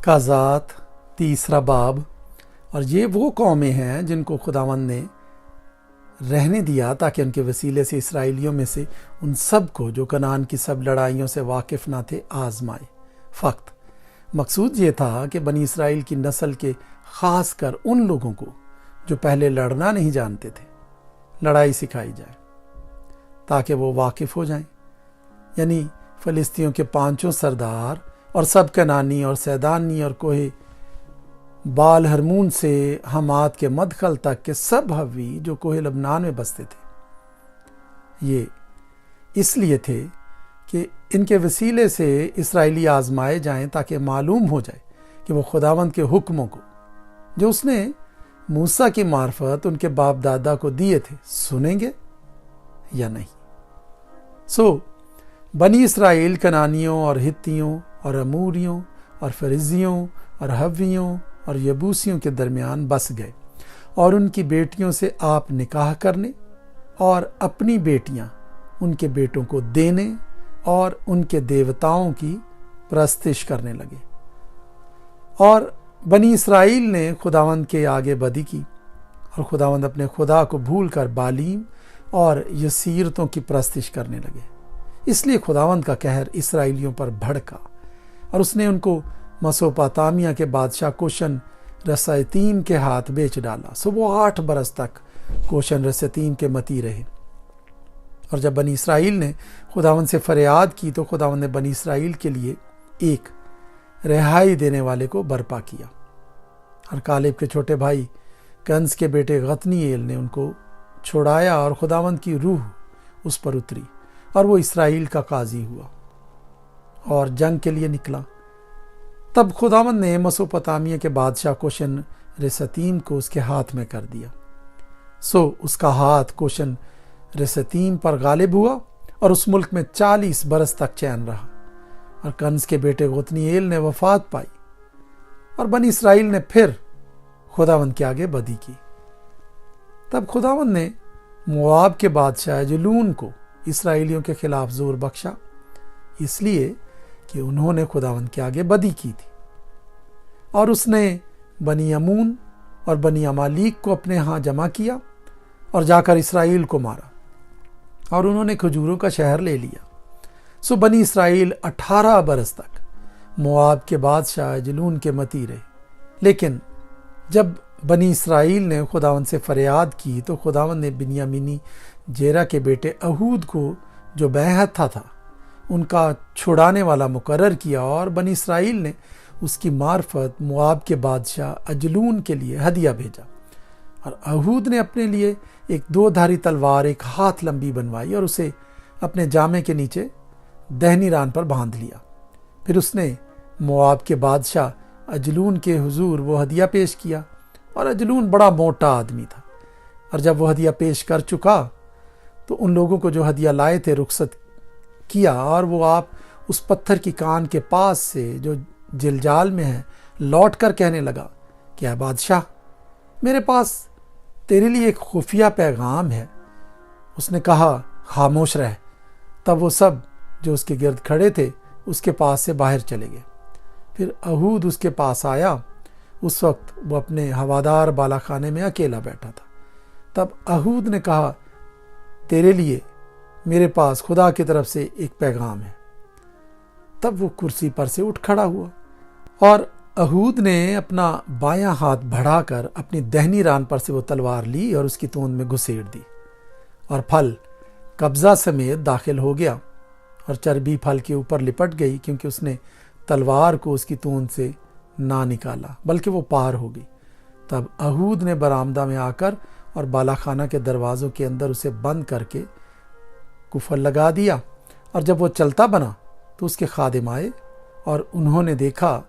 کا ذات 3 باب۔ اور یہ وہ قومیں ہیں جن کو خداوند نے رہنے دیا تاکہ ان کے وسیلے سے اسرائیلیوں میں سے ان سب کو جو کنعان کی سب لڑائیوں سے واقف نہ تھے آزمائے۔ فقط مقصود یہ تھا کہ بنی اسرائیل کی نسل کے خاص کر ان لوگوں کو جو پہلے لڑنا نہیں جانتے تھے لڑائی سکھائی جائے تاکہ وہ واقف ہو جائیں، یعنی فلسطینیوں کے 5 سردار اور سب کنانی اور سیدانی اور کوہ بال ہرمون سے حمات کے مدخل تک کے سب حوی جو کوہ لبنان میں بستے تھے۔ یہ اس لیے تھے کہ ان کے وسیلے سے اسرائیلی آزمائے جائیں تاکہ معلوم ہو جائے کہ وہ خداوند کے حکموں کو جو اس نے موسیٰ کی معرفت ان کے باپ دادا کو دیے تھے سنیں گے یا نہیں۔ بنی اسرائیل کنانیوں اور ہتیوں اور اموریوں اور فرزیوں اور حویوں اور یبوسیوں کے درمیان بس گئے اور ان کی بیٹیوں سے آپ نکاح کرنے اور اپنی بیٹیاں ان کے بیٹوں کو دینے اور ان کے دیوتاؤں کی پرستش کرنے لگے۔ اور بنی اسرائیل نے خداوند کے آگے بدی کی اور خداوند اپنے خدا کو بھول کر بالیم اور یسیرتوں کی پرستش کرنے لگے۔ اس لیے خداوند کا قہر اسرائیلیوں پر بھڑکا اور اس نے ان کو مسوپوتامیہ کے بادشاہ کوشن رسیتیم کے ہاتھ بیچ ڈالا۔ وہ 8 برس تک کوشن رسیتیم کے متی رہے۔ اور جب بنی اسرائیل نے خداوند سے فریاد کی تو خداوند نے بنی اسرائیل کے لیے ایک رہائی دینے والے کو برپا کیا، اور کالب کے چھوٹے بھائی کنز کے بیٹے غتنییل نے ان کو چھڑایا اور خداوند کی روح اس پر اتری اور وہ اسرائیل کا قاضی ہوا اور جنگ کے لیے نکلا۔ تب خداوند نے مسوپوتامیہ کے بادشاہ کوشن رسیتیم کو اس کے ہاتھ میں کر دیا۔ اس کا ہاتھ کوشن رسیتیم پر غالب ہوا اور اس ملک میں 40 برس تک چین رہا، اور کنز کے بیٹے غتنییل نے وفات پائی، اور بنی اسرائیل نے پھر خداوند کے آگے بدی کی۔ تب خداوند نے مواب کے بادشاہ جلون کو اسرائیلیوں کے خلاف زور بخشا، اس لیے کہ انہوں نے خداوند کے آگے بدی کی تھی، اور اس نے بنی امون اور بنی امالیک کو اپنے ہاں جمع کیا اور جا کر اسرائیل کو مارا، اور انہوں نے کھجوروں کا شہر لے لیا۔ بنی اسرائیل 18 برس تک مواب کے بادشاہ جلون کے متی رہے۔ لیکن جب بنی اسرائیل نے خداوند سے فریاد کی تو خداوند نے بنیامینی جیرا کے بیٹے اہود کو جو بیعت تھا ان کا چھڑانے والا مقرر کیا، اور بنی اسرائیل نے اس کی معرفت مواب کے بادشاہ اجلون کے لیے ہدیہ بھیجا، اور اہود نے اپنے لیے ایک 2 دھاری تلوار 1 ہاتھ لمبی بنوائی اور اسے اپنے جامے کے نیچے دہنی ران پر باندھ لیا۔ پھر اس نے مواب کے بادشاہ اجلون کے حضور وہ ہدیہ پیش کیا، اور اجلون بڑا موٹا آدمی تھا، اور جب وہ ہدیہ پیش کر چکا تو ان لوگوں کو جو ہدیہ لائے تھے رخصت کیا، اور وہ آپ اس پتھر کی کان کے پاس سے جو جلجال میں ہے لوٹ کر کہنے لگا کہ اے بادشاہ، میرے پاس تیرے لیے ایک خفیہ پیغام ہے۔ اس نے کہا خاموش رہ۔ تب وہ سب جو اس کے گرد کھڑے تھے اس کے پاس سے باہر چلے گئے۔ پھر اہود اس کے پاس آیا، اس وقت وہ اپنے ہوادار بالا خانے میں اکیلا بیٹھا تھا۔ تب اہود نے کہا تیرے لیے میرے پاس خدا کی طرف سے ایک پیغام ہے۔ تب وہ کرسی پر سے اٹھ کھڑا ہوا، اور اہود نے اپنا بایاں ہاتھ بڑھا کر اپنی دہنی ران پر سے وہ تلوار لی اور اس کی توند میں گھسیڑ دی، اور پھل قبضہ سمیت داخل ہو گیا، اور چربی پھل کے اوپر لپٹ گئی، کیونکہ اس نے تلوار کو اس کی توند سے نہ نکالا بلکہ وہ پار ہو گئی۔ تب اہود نے برآمدہ میں آ کر اور بالا خانہ کے دروازوں کے اندر اسے بند کر کے کفل لگا دیا، اور جب وہ چلتا بنا تو اس کے خادم آئے اور انہوں نے دیکھا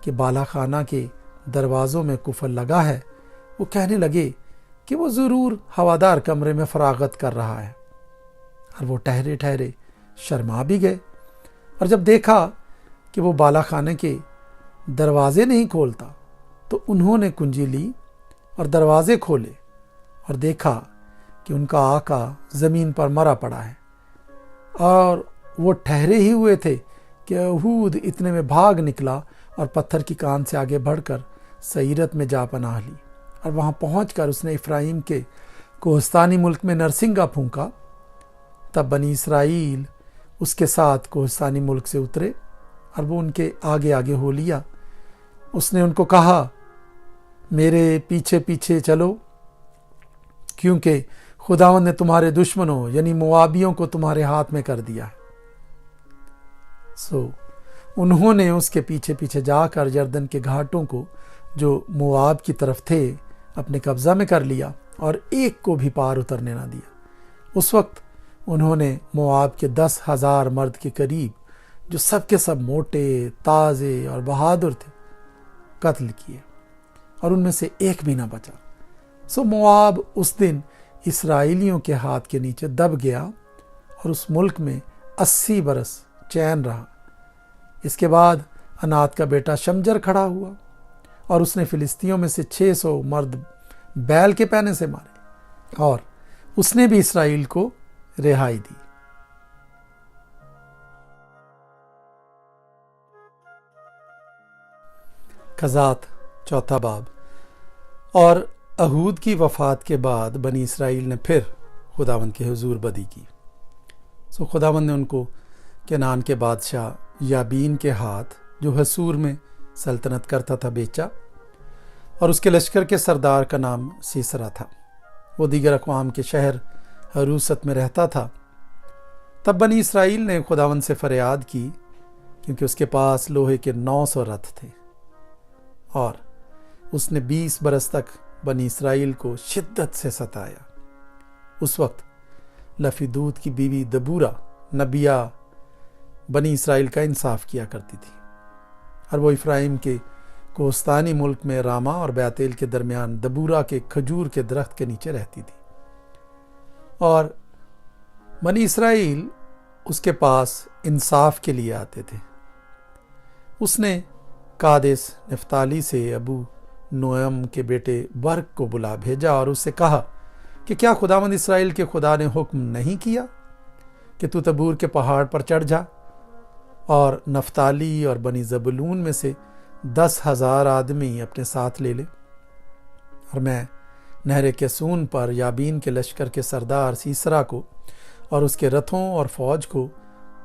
کہ بالا خانہ کے دروازوں میں کفل لگا ہے۔ وہ کہنے لگے کہ وہ ضرور ہوادار کمرے میں فراغت کر رہا ہے، اور وہ ٹھہرے ٹھہرے شرما بھی گئے۔ اور جب دیکھا کہ وہ بالا خانے کے دروازے نہیں کھولتا تو انہوں نے کنجی لی اور دروازے کھولے، اور دیکھا کہ ان کا آقا زمین پر مرا پڑا ہے، اور وہ ٹھہرے ہی ہوئے تھے کہ اہود اتنے میں بھاگ نکلا اور پتھر کی کان سے آگے بڑھ کر سعیرت میں جا پناہ لی، اور وہاں پہنچ کر اس نے افرائیم کے کوہستانی ملک میں نرسنگا پھونکا۔ تب بنی اسرائیل اس کے ساتھ کوہستانی ملک سے اترے اور وہ ان کے آگے آگے ہو لیا۔ اس نے ان کو کہا، میرے پیچھے پیچھے چلو، کیونکہ خداوند نے تمہارے دشمنوں یعنی موابیوں کو تمہارے ہاتھ میں کر دیا ہے۔ انہوں نے اس کے پیچھے پیچھے جا کر یردن کے گھاٹوں کو جو مواب کی طرف تھے اپنے قبضہ میں کر لیا اور ایک کو بھی پار اترنے نہ دیا۔ اس وقت انہوں نے مواب کے 10,000 مرد کے قریب، جو سب کے سب موٹے، تازے اور بہادر تھے، قتل کیے، اور ان میں سے ایک بھی نہ بچا۔ مواب اس دن اسرائیلیوں کے ہاتھ کے نیچے دب گیا اور اس ملک میں 80 برس چین رہا۔ اس کے بعد انات کا بیٹا شمجر کھڑا ہوا اور اس نے فلسطینیوں میں سے 600 مرد بیل کے پینے سے مارے، اور اس نے بھی اسرائیل کو رہائی دی۔ قضات 4 باب۔ اور اہود کی وفات کے بعد بنی اسرائیل نے پھر خداوند کے حضور بدی کی۔ خداوند نے ان کو کنعان کے بادشاہ یابین کے ہاتھ، جو حسور میں سلطنت کرتا تھا، بیچا، اور اس کے لشکر کے سردار کا نام سیسرا تھا۔ وہ دیگر اقوام کے شہر حروست میں رہتا تھا۔ تب بنی اسرائیل نے خداوند سے فریاد کی، کیونکہ اس کے پاس لوہے کے 900 رتھ تھے، اور اس نے 20 برس تک بنی اسرائیل کو شدت سے ستایا۔ اس وقت لفیدوت کی بیوی دبورا نبیہ بنی اسرائیل کا انصاف کیا کرتی تھی، اور وہ افرائیم کے کوہستانی ملک میں راما اور بیتیل کے درمیان دبورا کے کھجور کے درخت کے نیچے رہتی تھی، اور بنی اسرائیل اس کے پاس انصاف کے لیے آتے تھے۔ اس نے قادس نفتالی سے ابو نویم کے بیٹے برق کو بلا بھیجا اور اس سے کہا کہ کیا خداوند اسرائیل کے خدا نے حکم نہیں کیا کہ تو تبور کے پہاڑ پر چڑھ جا اور نفتالی اور بنی زبولون میں سے 10,000 آدمی اپنے ساتھ لے لے، اور میں نہر کیسون پر یابین کے لشکر کے سردار سیسرا کو اور اس کے رتھوں اور فوج کو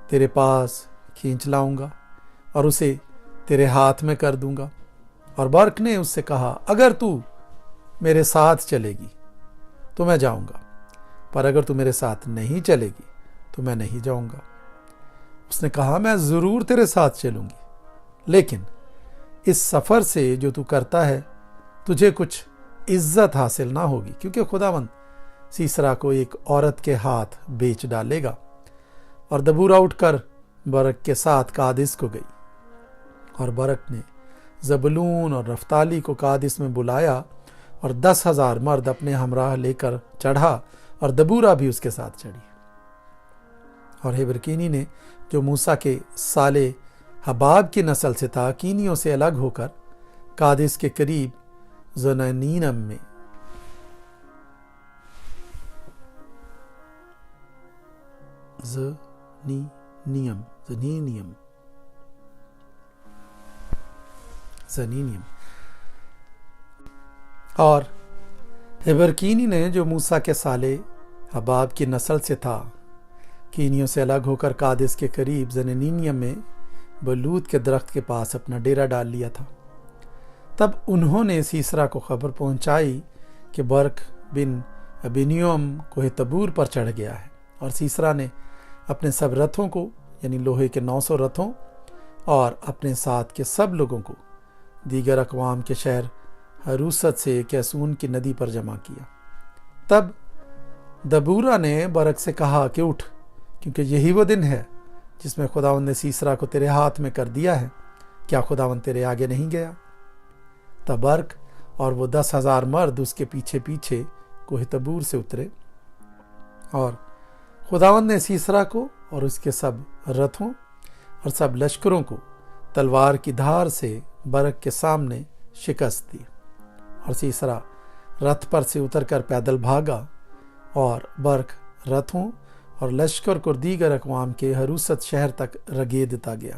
تیرے پاس کھینچ لاؤں گا اور اسے تیرے ہاتھ میں کر دوں گا۔ اور برق نے اس سے کہا، اگر تو میرے ساتھ چلے گی تو میں جاؤں گا، پر اگر تو میرے ساتھ نہیں چلے گی تو میں نہیں جاؤں گا۔ اس نے کہا، میں ضرور تیرے ساتھ چلوں گی، لیکن اس سفر سے جو تو کرتا ہے تجھے کچھ عزت حاصل نہ ہوگی، کیونکہ خداوند سیسرا کو ایک عورت کے ہاتھ بیچ ڈالے گا۔ اور دبورا اٹھ کر برق کے ساتھ قادس کو گئی، اور برق نے زبولون اور نفتالی کو قادس میں بلایا اور 10,000 مرد اپنے ہمراہ لے کر چڑھا، اور دبورا بھی اس کے ساتھ چڑھی۔ اور ہیبرکینی نے، جو موسیٰ کے سالے حباب کی نسل سے تھا، کینیوں سے الگ ہو کر قادس کے قریب زنانینم میں زنینیم اور ہیبرکینی نے، جو موسیٰ کے سالے حباب کی نسل سے تھا، کینیوں سے الگ ہو کر قادس کے قریب زنانینیم میں بلوت کے درخت کے پاس اپنا ڈیرا ڈال لیا تھا۔ تب انہوں نے سیسرا کو خبر پہنچائی کہ برق بن ابینیوم کوہ تبور پر چڑھ گیا ہے، اور سیسرا نے اپنے سب رتھوں کو، یعنی لوہے کے 900 رتھوں، اور اپنے ساتھ کے سب لوگوں کو دیگر اقوام کے شہر حروست سے کیسون کی ندی پر جمع کیا۔ تب دبورا نے برق سے کہا کہ اٹھ، کیونکہ یہی وہ دن ہے جس میں خداوند نے سیسرا کو تیرے ہاتھ میں کر دیا ہے، کیا خداوند تیرے آگے نہیں گیا؟ تب برق اور وہ 10,000 مرد اس کے پیچھے پیچھے کوہ تبور سے اترے، اور خداوند نے سیسرا کو اور اس کے سب رتھوں اور سب لشکروں کو تلوار کی دھار سے برق کے سامنے شکست دی، اور سیسرا رتھ پر سے اتر کر پیدل بھاگا، اور برق رتھوں اور لشکر کو دیگر اقوام کے حروست شہر تک رگے دیتا گیا،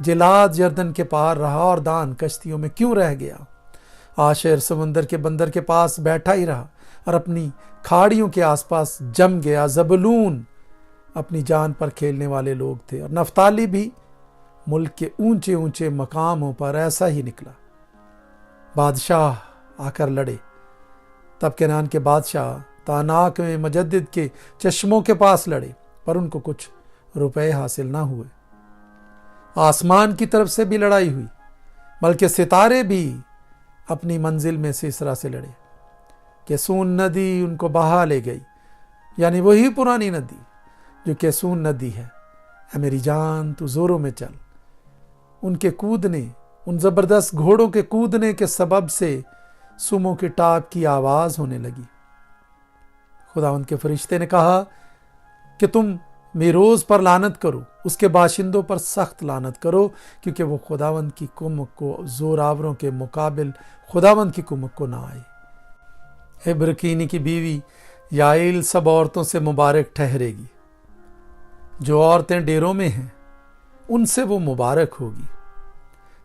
جلاد یردن کے پار رہا اور دان کشتیوں میں کیوں رہ گیا؟ آشر سمندر کے بندر کے پاس بیٹھا ہی رہا اور اپنی کھاڑیوں کے آس پاس جم گیا۔ زبلون اپنی جان پر کھیلنے والے لوگ تھے، اور نفتالی بھی ملک کے اونچے اونچے مقاموں پر ایسا ہی نکلا۔ بادشاہ آ کر لڑے، تب کنعان کے بادشاہ تاناک میں مجدد کے چشموں کے پاس لڑے، پر ان کو کچھ روپے حاصل نہ ہوئے۔ آسمان کی طرف سے بھی لڑائی ہوئی، بلکہ ستارے بھی اپنی منزل میں سیسرا سے لڑے۔ کیسون ندی ان کو بہا لے گئی، یعنی وہی پرانی ندی جو کیسون ندی ہے۔ اے میری جان تو زوروں میں چل۔ ان کے کودنے، ان زبردست گھوڑوں کے کودنے کے سبب سے سوموں کی ٹاپ کی آواز ہونے لگی۔ خداوند کے فرشتے نے کہا کہ تم میروز پر لعنت کرو، اس کے باشندوں پر سخت لعنت کرو، کیونکہ وہ خداوند کی کمک کو زوراوروں کے مقابل خداوند کی کمک کو نہ آئی۔ ہبرکینی کی بیوی یائل سب عورتوں سے مبارک ٹھہرے گی۔ جو عورتیں ڈیروں میں ہیں ان سے وہ مبارک ہوگی۔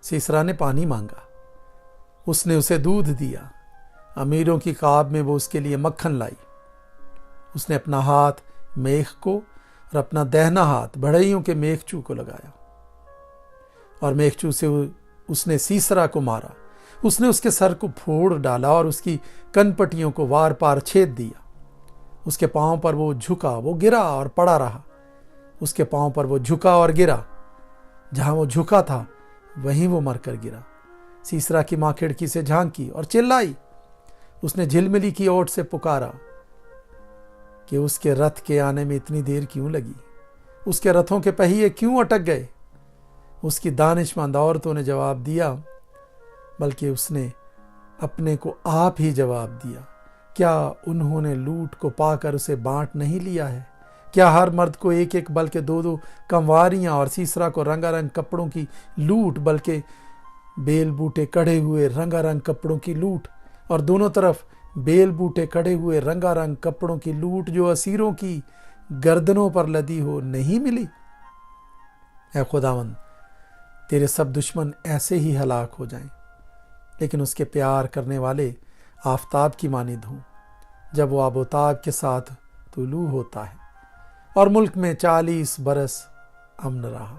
سیسرا نے پانی مانگا، اس نے اسے دودھ دیا۔ امیروں کی خواب میں وہ اس کے لیے مکھن لائی۔ اس نے اپنا ہاتھ میخ کو اور اپنا دہنا ہاتھ بڑھئیوں کے میخچو کو لگایا، اور میخچو سے اس نے سیسرا کو مارا۔ اس نے اس کے سر کو پھوڑ ڈالا اور اس کی کن پٹیوں کو وار پار چھید دیا۔ اس کے پاؤں پر وہ جھکا، وہ گرا اور پڑا رہا۔ اس کے پاؤں پر وہ جھکا اور گرا، جہاں وہ جھکا تھا وہیں وہ مر کر گرا۔ سیسرا کی ماں کھڑکی سے جھانکی اور چلائی۔ اس نے جھلملی کی اوٹ سے پکارا کہ اس کے رتھ کے آنے میں اتنی دیر کیوں لگی؟ اس کے رتھوں کے پہیے کیوں اٹک گئے؟ اس کی دانش مند عورتوں نے جواب دیا، بلکہ اس نے اپنے کو آپ ہی جواب دیا۔ کیا انہوں نے لوٹ کو پا کر اسے بانٹ نہیں لیا ہے؟ کیا ہر مرد کو ایک ایک بلکہ دو دو کمواریاں، اور سیسرا کو رنگا رنگ کپڑوں کی لوٹ، بلکہ بیل بوٹے کڑے ہوئے رنگا رنگ کپڑوں کی لوٹ، اور دونوں طرف بیل بوٹے کڑے ہوئے رنگا رنگ کپڑوں کی لوٹ جو اسیروں کی گردنوں پر لدی ہو نہیں ملی؟ اے خداوند، تیرے سب دشمن ایسے ہی ہلاک ہو جائیں، لیکن اس کے پیار کرنے والے آفتاب کی مانند ہوں، جب وہ آب و تاب کے ساتھ طلوع ہوتا ہے۔ اور ملک میں 40 برس امن رہا۔